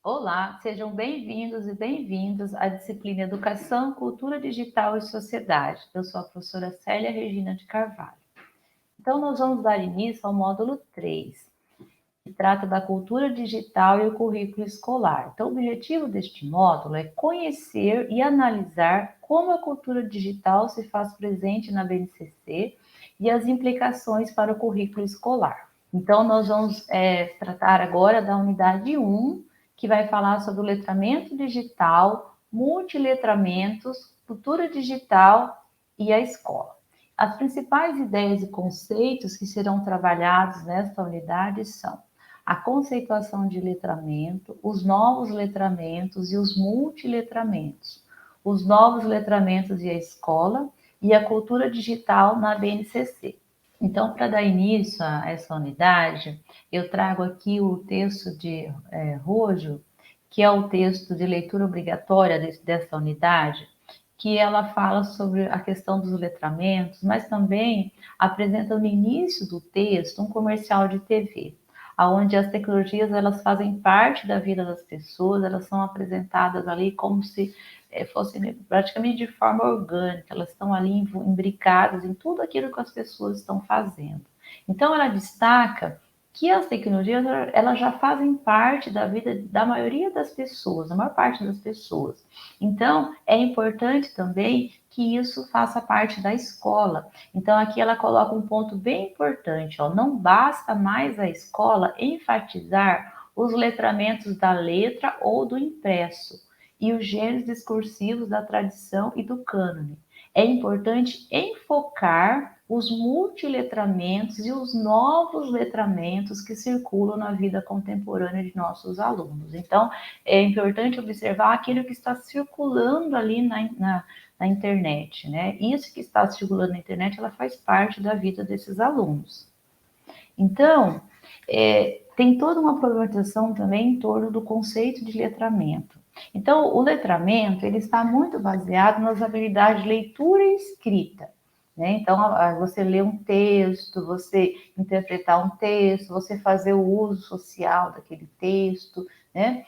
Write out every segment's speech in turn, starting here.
Olá, sejam bem-vindos e bem-vindas à disciplina Educação, Cultura Digital e Sociedade. Eu sou a professora Célia Regina de Carvalho. Então, nós vamos dar início ao módulo 3, que trata da cultura digital e o currículo escolar. Então, o objetivo deste módulo é conhecer e analisar como a cultura digital se faz presente na BNCC e as implicações para o currículo escolar. Então, nós vamos tratar agora da unidade 1, que vai falar sobre o letramento digital, multiletramentos, cultura digital e a escola. As principais ideias e conceitos que serão trabalhados nesta unidade são a conceituação de letramento, os novos letramentos e os multiletramentos, os novos letramentos e a escola e a cultura digital na BNCC. Então, para dar início a essa unidade, eu trago aqui o texto de Rojo, que é o texto de leitura obrigatória dessa unidade, que ela fala sobre a questão dos letramentos, mas também apresenta no início do texto um comercial de TV, onde as tecnologias elas fazem parte da vida das pessoas, elas são apresentadas ali como se fossem praticamente de forma orgânica, elas estão ali imbricadas em tudo aquilo que as pessoas estão fazendo. Então, ela destaca que as tecnologias elas já fazem parte da vida da maioria das pessoas, da maior parte das pessoas. Então, é importante também que isso faça parte da escola. Então, aqui ela coloca um ponto bem importante, ó, não basta mais a escola enfatizar os letramentos da letra ou do impresso e os gêneros discursivos da tradição e do cânone. É importante enfocar os multiletramentos e os novos letramentos que circulam na vida contemporânea de nossos alunos. Então, é importante observar aquilo que está circulando ali na internet, né? Isso que está circulando na internet, ela faz parte da vida desses alunos. Então, tem toda uma problematização também em torno do conceito de letramento. Então, o letramento, ele está muito baseado nas habilidades de leitura e escrita, né? Então, você ler um texto, você interpretar um texto, você fazer o uso social daquele texto, né?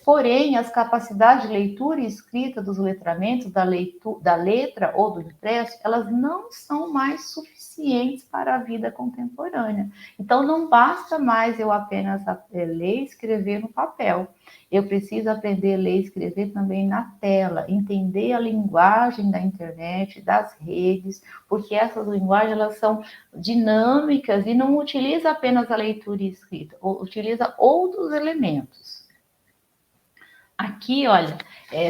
Porém, as capacidades de leitura e escrita dos letramentos, da letra ou do impresso, elas não são mais suficientes para a vida contemporânea. Então, não basta mais eu apenas ler e escrever no papel. Eu preciso aprender a ler e escrever também na tela, entender a linguagem da internet, das redes, porque essas linguagens elas são dinâmicas e não utiliza apenas a leitura e escrita, utiliza outros elementos. Aqui, olha,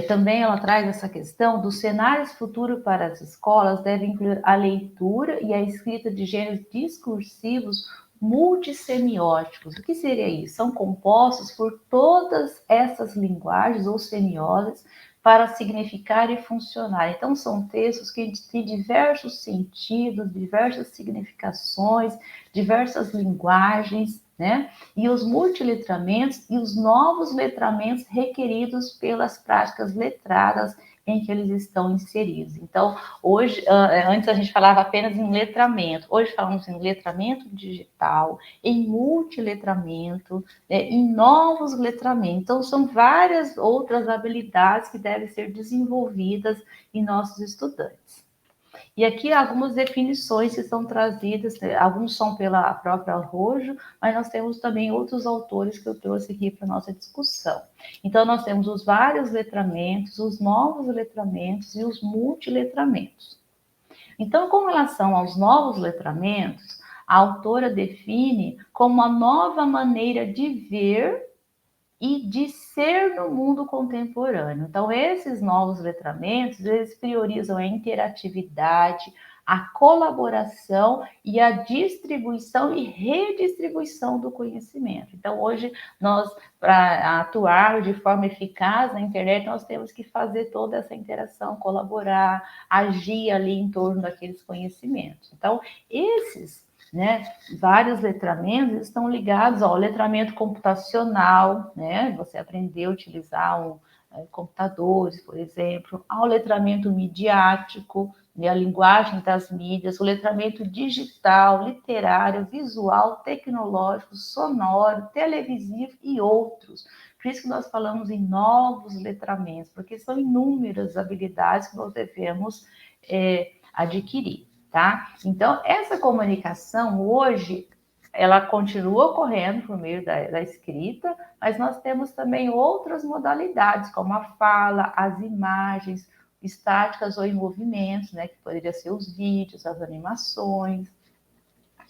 também ela traz essa questão dos cenários futuros para as escolas devem incluir a leitura e a escrita de gêneros discursivos multissemióticos. O que seria isso? São compostos por todas essas linguagens ou semioses para significar e funcionar. Então, são textos que têm diversos sentidos, diversas significações, diversas linguagens, né? E os multiletramentos e os novos letramentos requeridos pelas práticas letradas em que eles estão inseridos. Então, hoje, antes a gente falava apenas em letramento, hoje falamos em letramento digital, em multiletramento, né, em novos letramentos. Então, são várias outras habilidades que devem ser desenvolvidas em nossos estudantes. E aqui algumas definições que são trazidas, alguns são pela própria Arrojo, mas nós temos também outros autores que eu trouxe aqui para a nossa discussão. Então, nós temos os vários letramentos, os novos letramentos e os multiletramentos. Então, com relação aos novos letramentos, a autora define como uma nova maneira de ver e de ser no mundo contemporâneo. Então, esses novos letramentos, eles priorizam a interatividade, a colaboração e a distribuição e redistribuição do conhecimento. Então, hoje, nós, para atuar de forma eficaz na internet, nós temos que fazer toda essa interação, colaborar, agir ali em torno daqueles conhecimentos. Então, esses, né, vários letramentos estão ligados ao letramento computacional, né? Você aprender a utilizar computadores, por exemplo, ao letramento midiático, né, a linguagem das mídias, o letramento digital, literário, visual, tecnológico, sonoro, televisivo e outros. Por isso que nós falamos em novos letramentos, porque são inúmeras habilidades que nós devemos adquirir, tá? Então, essa comunicação hoje, ela continua ocorrendo por meio da escrita, mas nós temos também outras modalidades, como a fala, as imagens, estáticas ou em movimentos, né? Que poderia ser os vídeos, as animações,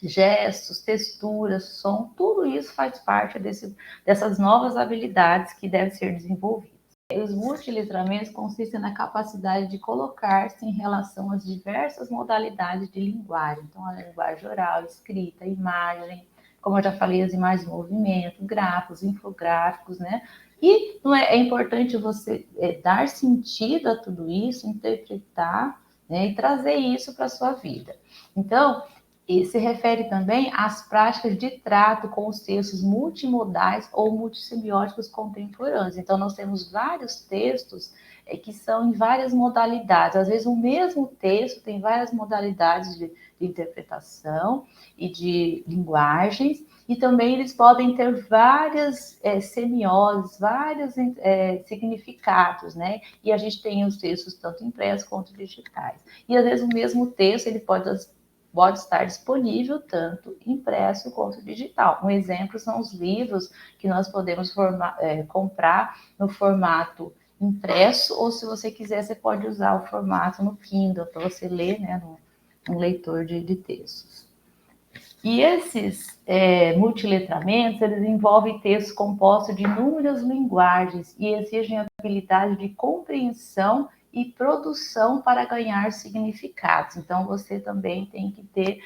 gestos, texturas, som, tudo isso faz parte dessas novas habilidades que devem ser desenvolvidas. Os multiletramentos consistem na capacidade de colocar-se em relação às diversas modalidades de linguagem. Então, a linguagem oral, escrita, imagem, como eu já falei, as imagens de movimento, gráficos, infográficos, né? E é importante você dar sentido a tudo isso, interpretar, né, e trazer isso para a sua vida. Então, e se refere também às práticas de trato com os textos multimodais ou multissemióticos contemporâneos. Então, nós temos vários textos que são em várias modalidades. Às vezes, o mesmo texto tem várias modalidades de interpretação e de linguagens, e também eles podem ter várias semioses, vários significados, né? E a gente tem os textos tanto impressos quanto digitais. E, às vezes, o mesmo texto ele pode estar disponível tanto impresso quanto digital. Um exemplo são os livros que nós podemos comprar no formato impresso, ou se você quiser, você pode usar o formato no Kindle para você ler, né, no leitor de textos. E esses multiletramentos, eles envolvem textos compostos de inúmeras linguagens e exigem habilidade de compreensão e produção para ganhar significados. Então, você também tem que ter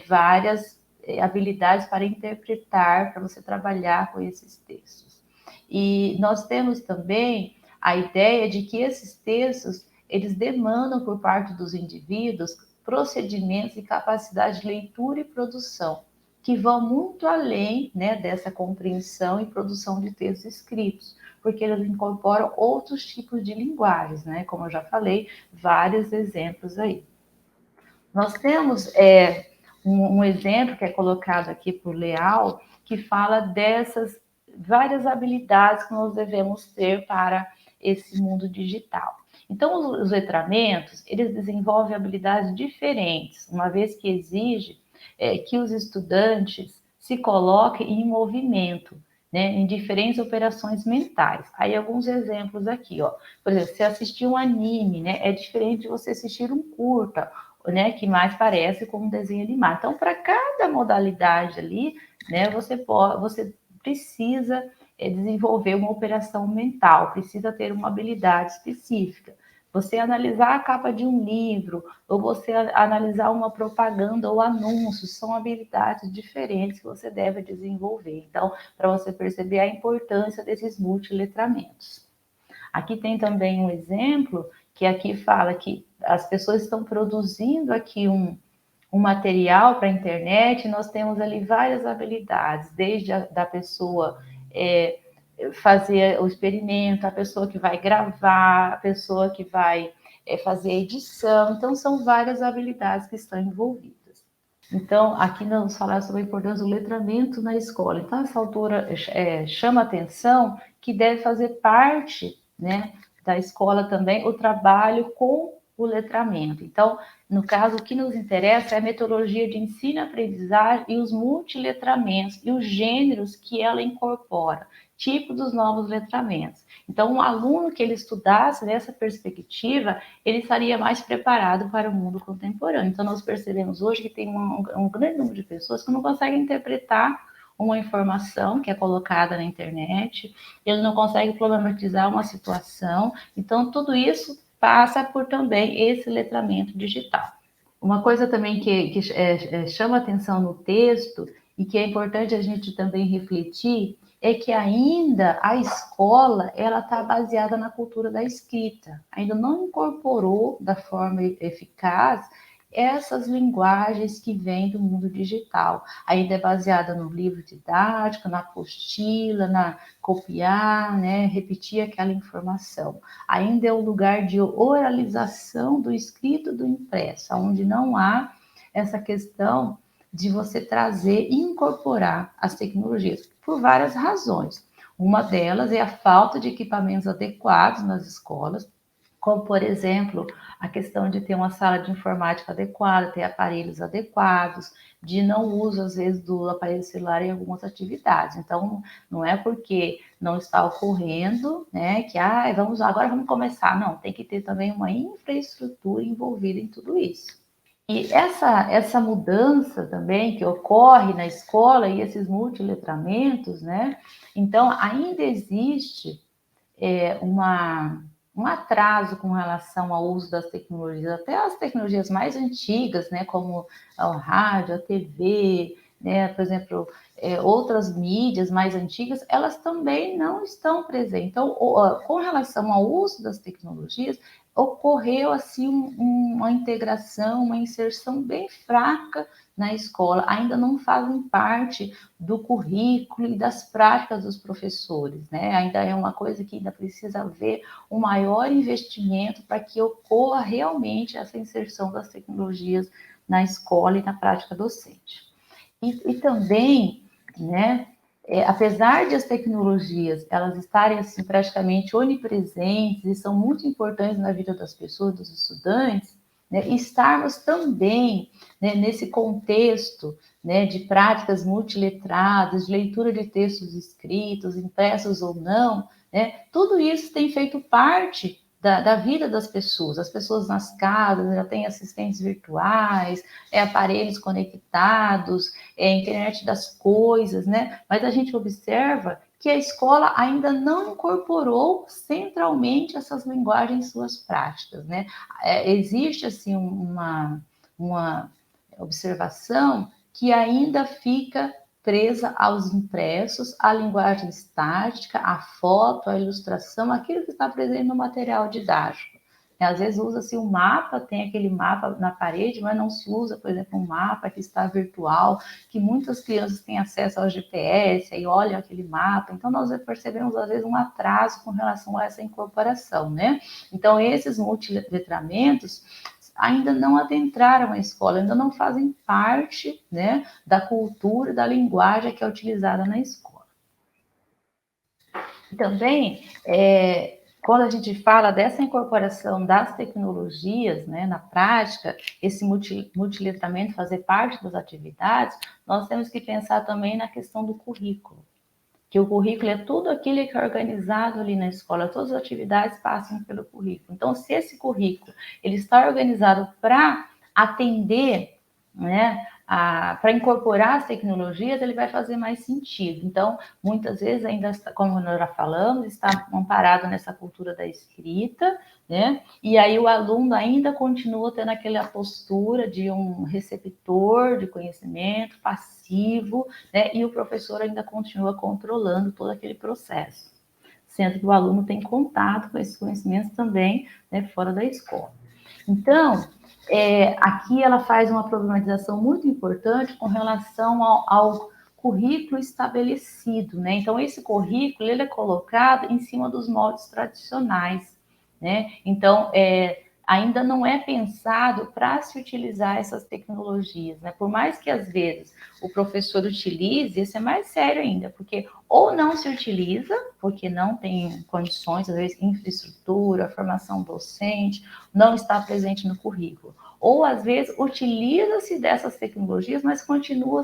várias habilidades para interpretar, para você trabalhar com esses textos. E nós temos também a ideia de que esses textos, eles demandam por parte dos indivíduos procedimentos e capacidade de leitura e produção, que vão muito além, né, dessa compreensão e produção de textos escritos, porque eles incorporam outros tipos de linguagens, né? Como eu já falei, vários exemplos aí. Nós temos um exemplo que é colocado aqui por Leal, que fala dessas várias habilidades que nós devemos ter para esse mundo digital. Então, os letramentos, eles desenvolvem habilidades diferentes, uma vez que exige que os estudantes se coloquem em movimento, né, em diferentes operações mentais. Aí, alguns exemplos aqui, ó. Por exemplo, se assistir um anime, né, é diferente de você assistir um curta, né, que mais parece com um desenho animado. Então, para cada modalidade ali, né, você precisa desenvolver uma operação mental, precisa ter uma habilidade específica. Você analisar a capa de um livro, ou você analisar uma propaganda ou anúncio, são habilidades diferentes que você deve desenvolver. Então, para você perceber a importância desses multiletramentos. Aqui tem também um exemplo, que aqui fala que as pessoas estão produzindo aqui um material para a internet, nós temos ali várias habilidades, desde da pessoa fazer o experimento, a pessoa que vai gravar, a pessoa que vai fazer a edição. Então, são várias habilidades que estão envolvidas. Então, aqui nós vamos falar sobre a importância do letramento na escola. Então, essa autora chama atenção que deve fazer parte, né, da escola também o trabalho com o letramento. Então, no caso, o que nos interessa é a metodologia de ensino e aprendizagem e os multiletramentos e os gêneros que ela incorpora, tipo dos novos letramentos. Então, um aluno que ele estudasse nessa perspectiva, ele estaria mais preparado para o mundo contemporâneo. Então, nós percebemos hoje que tem um grande número de pessoas que não conseguem interpretar uma informação que é colocada na internet, ele não consegue problematizar uma situação. Então, tudo isso passa por também esse letramento digital. Uma coisa também que chama atenção no texto e que é importante a gente também refletir é que ainda a escola ela está baseada na cultura da escrita, ainda não incorporou da forma eficaz essas linguagens que vêm do mundo digital. Ainda é baseada no livro didático, na apostila, na copiar, né, repetir aquela informação. Ainda é o lugar de oralização do escrito do impresso, onde não há essa questão de você trazer e incorporar as tecnologias, por várias razões. Uma delas é a falta de equipamentos adequados nas escolas, como, por exemplo, a questão de ter uma sala de informática adequada, ter aparelhos adequados, de não uso, às vezes, do aparelho celular em algumas atividades. Então, não é porque não está ocorrendo, né, que agora vamos começar. Não, tem que ter também uma infraestrutura envolvida em tudo isso. E essa mudança também que ocorre na escola e esses multiletramentos, né? Então, ainda existe um atraso com relação ao uso das tecnologias, até as tecnologias mais antigas, né, como o rádio, a TV, né, por exemplo, outras mídias mais antigas, elas também não estão presentes. Então, com relação ao uso das tecnologias, ocorreu assim uma integração, uma inserção bem fraca na escola, ainda não fazem parte do currículo e das práticas dos professores, né? Ainda é uma coisa que ainda precisa haver um maior investimento para que ocorra realmente essa inserção das tecnologias na escola e na prática docente. E também, né, apesar de as tecnologias elas estarem assim praticamente onipresentes e são muito importantes na vida das pessoas, dos estudantes, né, estarmos também, né, nesse contexto, né, de práticas multiletradas, de leitura de textos escritos, impressos ou não, né, tudo isso tem feito parte da vida das pessoas. As pessoas nas casas já têm assistentes virtuais, aparelhos conectados, internet das coisas, né? Mas a gente observa que a escola ainda não incorporou centralmente essas linguagens em suas práticas, né? Existe, assim, uma observação que ainda fica presa aos impressos, à linguagem estática, à foto, à ilustração, aquilo que está presente no material didático. Às vezes usa-se um mapa, tem aquele mapa na parede, mas não se usa, por exemplo, um mapa que está virtual, que muitas crianças têm acesso ao GPS, aí olham aquele mapa. Então, nós percebemos, às vezes, um atraso com relação a essa incorporação, né? Então, esses multiletramentos ainda não adentraram a escola, ainda não fazem parte, né, da cultura, da linguagem que é utilizada na escola. E também, quando a gente fala dessa incorporação das tecnologias, né, na prática, esse multiletramento fazer parte das atividades, nós temos que pensar também na questão do currículo. Que o currículo é tudo aquilo que é organizado ali na escola, todas as atividades passam pelo currículo. Então, se esse currículo ele está organizado para atender, né, para incorporar as tecnologias, ele vai fazer mais sentido. Então, muitas vezes ainda, como nós já falamos, está amparado nessa cultura da escrita, né? E aí o aluno ainda continua tendo aquela postura de um receptor de conhecimento passivo, né? E o professor ainda continua controlando todo aquele processo, sendo que o aluno tem contato com esses conhecimentos também, né, fora da escola. Então, aqui ela faz uma problematização muito importante com relação ao currículo estabelecido, né? Então, esse currículo ele é colocado em cima dos moldes tradicionais, né? Então, ainda não é pensado para se utilizar essas tecnologias, né? Por mais que às vezes o professor utilize, isso é mais sério ainda, porque ou não se utiliza, porque não tem condições, às vezes infraestrutura, formação docente, não está presente no currículo, ou às vezes utiliza-se dessas tecnologias, mas continua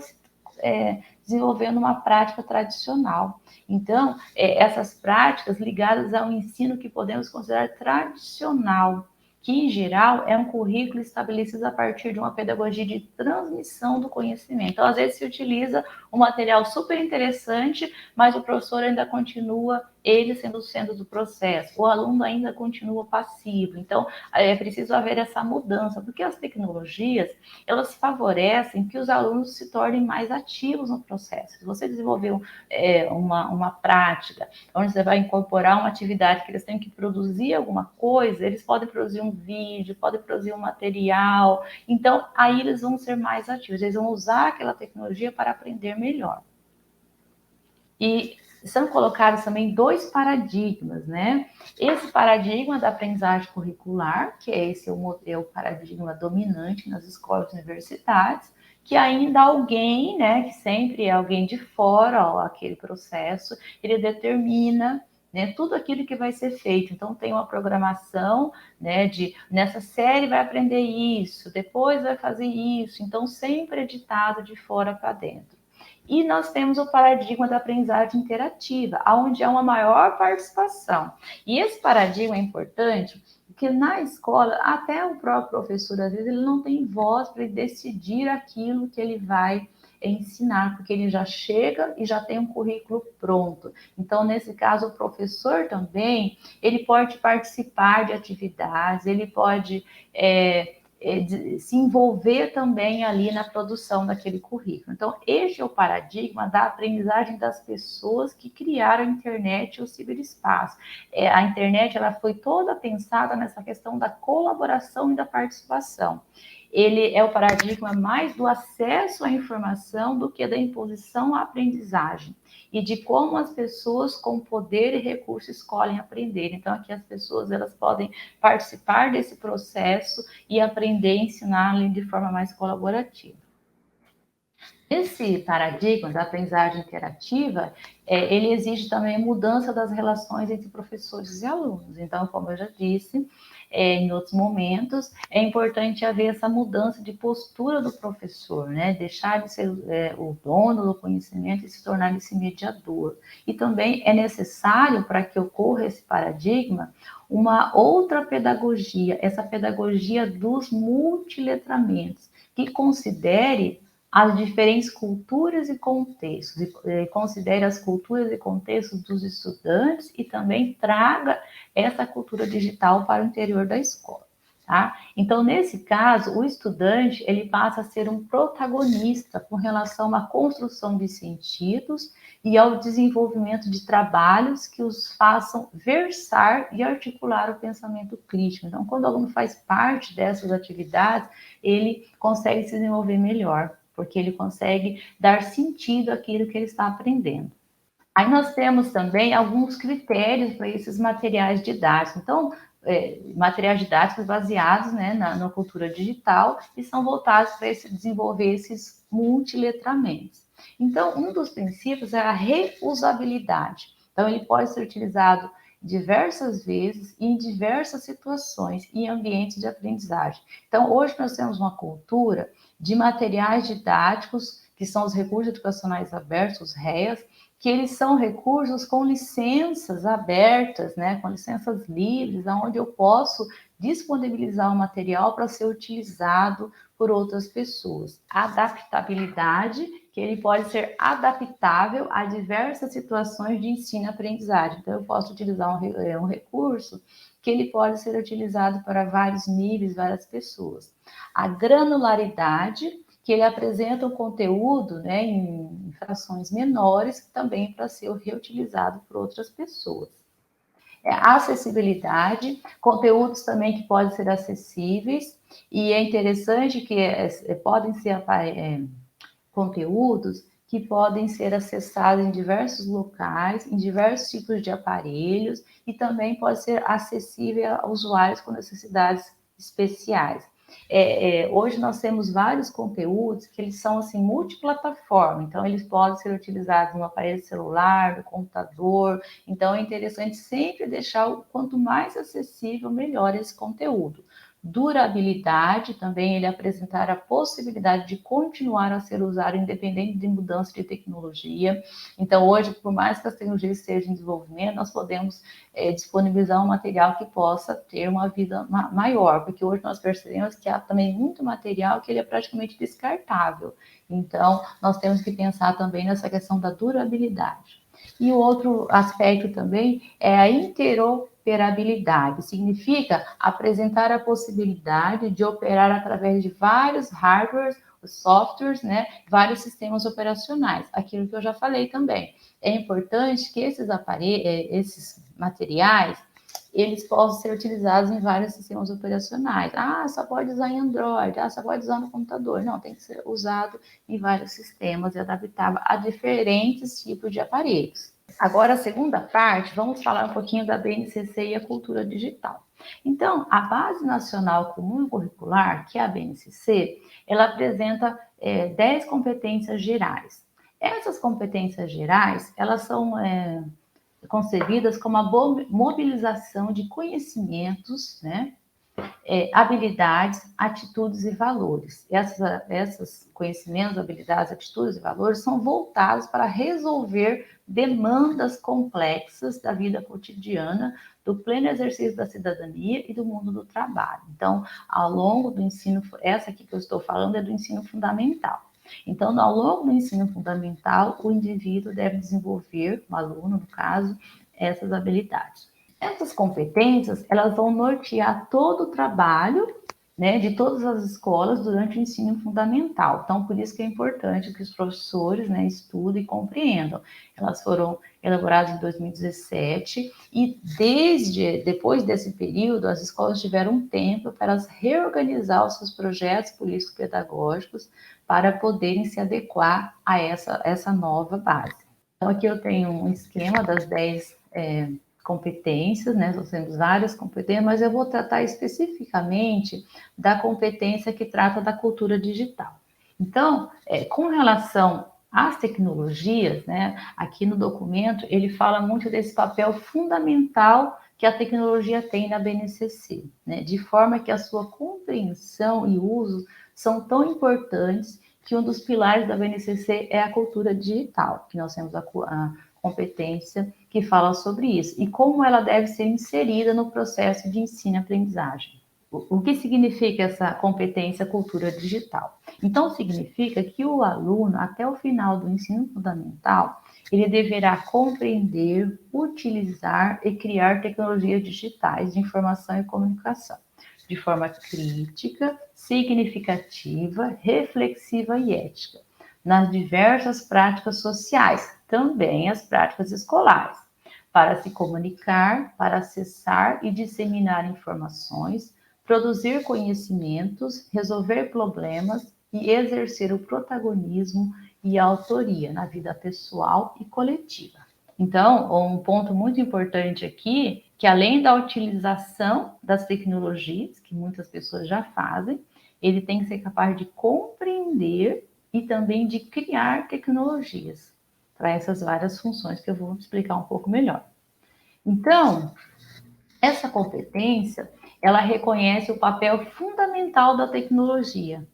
desenvolvendo uma prática tradicional. Então, essas práticas ligadas ao ensino que podemos considerar tradicional, que em geral é um currículo estabelecido a partir de uma pedagogia de transmissão do conhecimento. Então, às vezes se utiliza um material super interessante, mas o professor ainda continua ele sendo o centro do processo, o aluno ainda continua passivo. Então, é preciso haver essa mudança, porque as tecnologias, elas favorecem que os alunos se tornem mais ativos no processo. Se você desenvolver uma prática, onde você vai incorporar uma atividade que eles têm que produzir alguma coisa, eles podem produzir um vídeo, podem produzir um material, então aí eles vão ser mais ativos, eles vão usar aquela tecnologia para aprender melhor. E são colocados também dois paradigmas, né? Esse paradigma da aprendizagem curricular, que é o paradigma dominante nas escolas e universidades, que ainda alguém, né, que sempre é alguém de fora, ó, aquele processo, ele determina, né, tudo aquilo que vai ser feito. Então tem uma programação, né, de nessa série vai aprender isso, depois vai fazer isso. Então sempre é ditado de fora para dentro. E nós temos o paradigma da aprendizagem interativa, onde há uma maior participação. E esse paradigma é importante porque na escola, até o próprio professor, às vezes, ele não tem voz para decidir aquilo que ele vai ensinar, porque ele já chega e já tem um currículo pronto. Então, nesse caso, o professor também, ele pode participar de atividades, ele pode se envolver também ali na produção daquele currículo. Então, este é o paradigma da aprendizagem das pessoas que criaram a internet e o ciberespaço. A internet ela foi toda pensada nessa questão da colaboração e da participação. Ele é o paradigma mais do acesso à informação do que da imposição à aprendizagem e de como as pessoas com poder e recurso escolhem aprender. Então, aqui as pessoas elas podem participar desse processo e aprender e ensinar de forma mais colaborativa. Esse paradigma da aprendizagem interativa, ele exige também a mudança das relações entre professores e alunos. Então, como eu já disse, em outros momentos, é importante haver essa mudança de postura do professor, né? Deixar de ser o dono do conhecimento e se tornar esse mediador. E também é necessário, para que ocorra esse paradigma, uma outra pedagogia, essa pedagogia dos multiletramentos, que considere as diferentes culturas e contextos, e considere as culturas e contextos dos estudantes e também traga essa cultura digital para o interior da escola. Tá? Então, nesse caso, o estudante ele passa a ser um protagonista com relação à construção de sentidos e ao desenvolvimento de trabalhos que os façam versar e articular o pensamento crítico. Então, quando o aluno faz parte dessas atividades, ele consegue se desenvolver melhor, porque ele consegue dar sentido àquilo que ele está aprendendo. Aí nós temos também alguns critérios para esses materiais didáticos. Então, materiais didáticos baseados, né, na cultura digital e são voltados para desenvolver esses multiletramentos. Então, um dos princípios é a reusabilidade. Então, ele pode ser utilizado diversas vezes e em diversas situações e ambientes de aprendizagem. Então, hoje nós temos uma cultura de materiais didáticos, que são os recursos educacionais abertos, os REAs, que eles são recursos com licenças abertas, né, com licenças livres, onde eu posso disponibilizar o material para ser utilizado por outras pessoas. Adaptabilidade, que ele pode ser adaptável a diversas situações de ensino e aprendizagem. Então, eu posso utilizar um recurso que ele pode ser utilizado para vários níveis, várias pessoas. A granularidade, que ele apresenta o conteúdo, né, em frações menores, também para ser reutilizado por outras pessoas. Acessibilidade, conteúdos também que podem ser acessíveis, e é interessante que podem ser conteúdos que podem ser acessados em diversos locais, em diversos tipos de aparelhos, e também pode ser acessível a usuários com necessidades especiais. Hoje nós temos vários conteúdos que eles são assim multiplataforma, então eles podem ser utilizados no aparelho celular, no computador. Então é interessante sempre deixar o quanto mais acessível, melhor esse conteúdo. Durabilidade, também ele apresentar a possibilidade de continuar a ser usado independente de mudança de tecnologia. Então, hoje, por mais que as tecnologias estejam em desenvolvimento, nós podemos disponibilizar um material que possa ter uma vida maior, porque hoje nós percebemos que há também muito material que ele é praticamente descartável. Então, nós temos que pensar também nessa questão da durabilidade. E o outro aspecto também é a interoperabilidade. Significa apresentar a possibilidade de operar através de vários hardwares, softwares, né, vários sistemas operacionais. Aquilo que eu já falei também. É importante que esses esses materiais, eles possam ser utilizados em vários sistemas operacionais. Só pode usar em Android, só pode usar no computador. Não, tem que ser usado em vários sistemas e adaptável a diferentes tipos de aparelhos. Agora, a segunda parte, vamos falar um pouquinho da BNCC e a cultura digital. Então, a Base Nacional Comum Curricular, que é a BNCC, ela apresenta 10 competências gerais. Essas competências gerais, elas são concebidas como a mobilização de conhecimentos, né, habilidades, atitudes e valores. Esses conhecimentos, habilidades, atitudes e valores são voltados para resolver demandas complexas da vida cotidiana, do pleno exercício da cidadania e do mundo do trabalho. Então, ao longo do ensino, essa aqui que eu estou falando é do ensino fundamental. Então, ao longo do ensino fundamental, o indivíduo deve desenvolver, o aluno, no caso, essas habilidades. Essas competências, elas vão nortear todo o trabalho, né, de todas as escolas durante o ensino fundamental. Então, por isso que é importante que os professores, né, estudem e compreendam. Elas foram elaboradas em 2017 e depois desse período, as escolas tiveram um tempo para elas reorganizar os seus projetos político-pedagógicos para poderem se adequar a essa nova base. Então, aqui eu tenho um esquema das 10 competências, né? Nós temos várias competências, mas eu vou tratar especificamente da competência que trata da cultura digital. Então, com relação às tecnologias, né? Aqui no documento ele fala muito desse papel fundamental que a tecnologia tem na BNCC, né? De forma que a sua compreensão e uso são tão importantes que um dos pilares da BNCC é a cultura digital, que nós temos a competência que fala sobre isso e como ela deve ser inserida no processo de ensino-aprendizagem. O que significa essa competência cultura digital? Então, significa que o aluno, até o final do ensino fundamental, ele deverá compreender, utilizar e criar tecnologias digitais de informação e comunicação, de forma crítica, significativa, reflexiva e ética, nas diversas práticas sociais, também as práticas escolares, para se comunicar, para acessar e disseminar informações, produzir conhecimentos, resolver problemas e exercer o protagonismo e a autoria na vida pessoal e coletiva. Então, um ponto muito importante aqui, que além da utilização das tecnologias, que muitas pessoas já fazem, ele tem que ser capaz de compreender e também de criar tecnologias para essas várias funções que eu vou explicar um pouco melhor. Então, essa competência, ela reconhece o papel fundamental da tecnologia,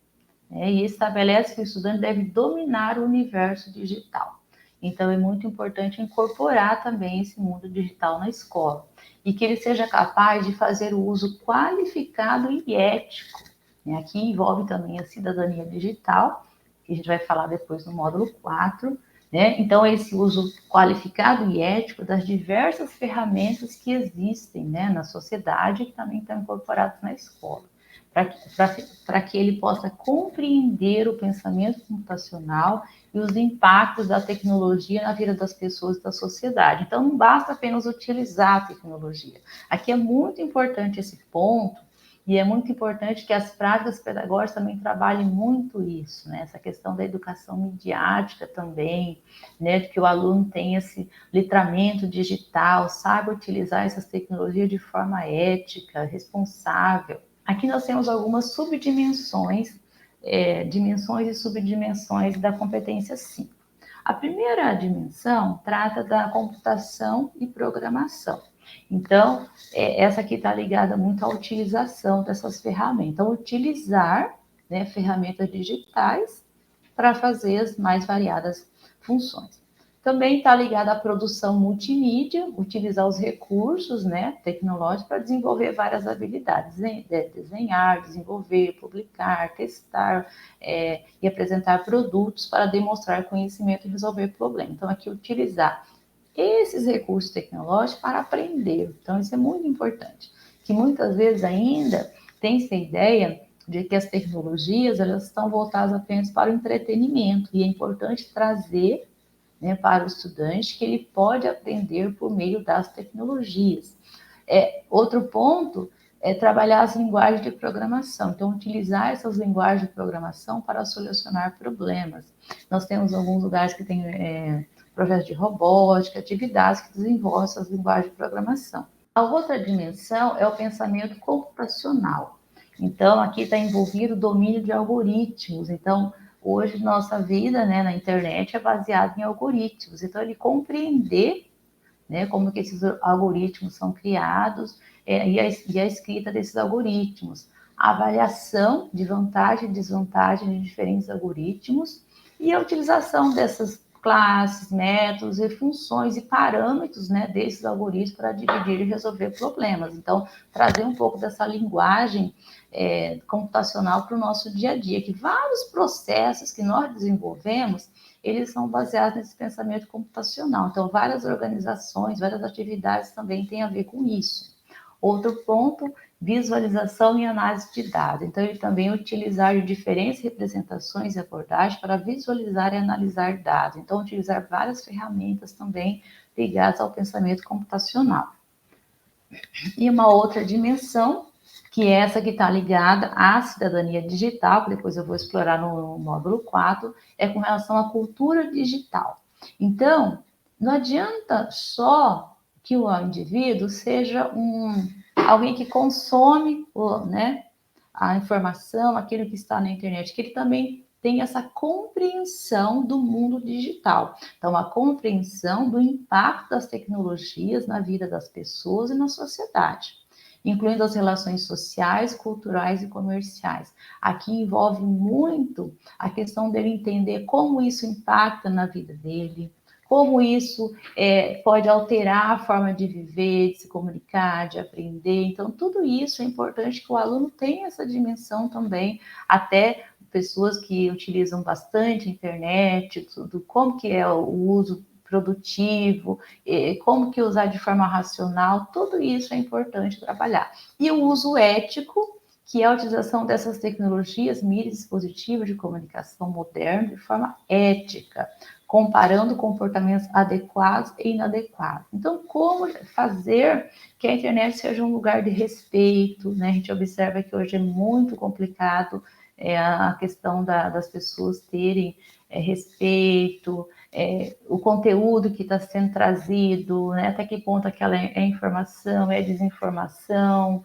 né, e estabelece que o estudante deve dominar o universo digital. Então, é muito importante incorporar também esse mundo digital na escola e que ele seja capaz de fazer o uso qualificado e ético. Né? Aqui envolve também a cidadania digital, que a gente vai falar depois no módulo 4, né? Então, esse uso qualificado e ético das diversas ferramentas que existem, né, na sociedade e que também estão incorporadas na escola, para que ele possa compreender o pensamento computacional e os impactos da tecnologia na vida das pessoas e da sociedade. Então, não basta apenas utilizar a tecnologia. Aqui é muito importante esse ponto, e é muito importante que as práticas pedagógicas também trabalhem muito isso, né? Essa questão da educação midiática também, né? De que o aluno tenha esse letramento digital, saiba utilizar essas tecnologias de forma ética, responsável. Aqui nós temos algumas subdimensões, dimensões e subdimensões da competência 5. A primeira dimensão trata da computação e programação. Então, essa aqui está ligada muito à utilização dessas ferramentas. Então, utilizar, né, ferramentas digitais para fazer as mais variadas funções. Também está ligada à produção multimídia, utilizar os recursos, né, tecnológicos para desenvolver várias habilidades, desenhar, desenvolver, publicar, testar e apresentar produtos para demonstrar conhecimento e resolver problemas. Então, aqui utilizar esses recursos tecnológicos para aprender. Então, isso é muito importante, que muitas vezes ainda tem-se a ideia de que as tecnologias elas estão voltadas apenas para o entretenimento, e é importante trazer, né, para o estudante que ele pode aprender por meio das tecnologias. Outro ponto é trabalhar as linguagens de programação, então utilizar essas linguagens de programação para solucionar problemas. Nós temos alguns lugares que tem projetos de robótica, atividades que desenvolvem essas linguagens de programação. A outra dimensão é o pensamento computacional. Então, aqui está envolvido o domínio de algoritmos. Então, hoje nossa vida, né, na internet é baseada em algoritmos, então ele compreender, né, como que esses algoritmos são criados e a escrita desses algoritmos, a avaliação de vantagem e desvantagem de diferentes algoritmos e a utilização dessas classes, métodos e funções e parâmetros, né, desses algoritmos para dividir e resolver problemas. Então, trazer um pouco dessa linguagem computacional para o nosso dia a dia, que vários processos que nós desenvolvemos, eles são baseados nesse pensamento computacional. Então, várias organizações, várias atividades também têm a ver com isso. Outro ponto, visualização e análise de dados. Então, ele também utilizar diferentes representações e abordagens para visualizar e analisar dados. Então, utilizar várias ferramentas também ligadas ao pensamento computacional. E uma outra dimensão, que é essa que está ligada à cidadania digital, que depois eu vou explorar no módulo 4, é com relação à cultura digital. Então, não adianta só que o indivíduo seja alguém que consome, né, a informação, aquilo que está na internet, que ele também tem essa compreensão do mundo digital. Então, a compreensão do impacto das tecnologias na vida das pessoas e na sociedade, incluindo as relações sociais, culturais e comerciais. Aqui envolve muito a questão dele entender como isso impacta na vida dele, como isso pode alterar a forma de viver, de se comunicar, de aprender. Então, tudo isso é importante que o aluno tenha essa dimensão também, até pessoas que utilizam bastante a internet, tudo, como que é o uso produtivo, como que usar de forma racional, tudo isso é importante trabalhar. E o uso ético, que é a utilização dessas tecnologias, mídias e dispositivos de comunicação modernos de forma ética, comparando comportamentos adequados e inadequados. Então, como fazer que a internet seja um lugar de respeito, né? A gente observa que hoje é muito complicado a questão das pessoas terem respeito, o conteúdo que está sendo trazido, né? Até que ponto aquela é informação, é desinformação,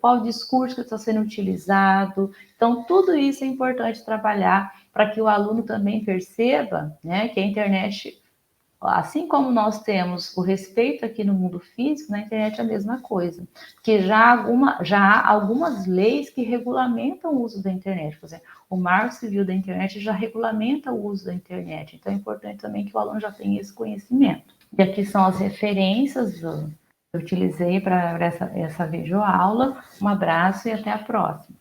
qual o discurso que está sendo utilizado. Então, tudo isso é importante trabalhar para que o aluno também perceba, né, que a internet, assim como nós temos o respeito aqui no mundo físico, na internet é a mesma coisa. Porque já há algumas leis que regulamentam o uso da internet. Por exemplo, o Marco Civil da Internet já regulamenta o uso da internet. Então, é importante também que o aluno já tenha esse conhecimento. E aqui são as referências que eu utilizei para essa videoaula. Um abraço e até a próxima.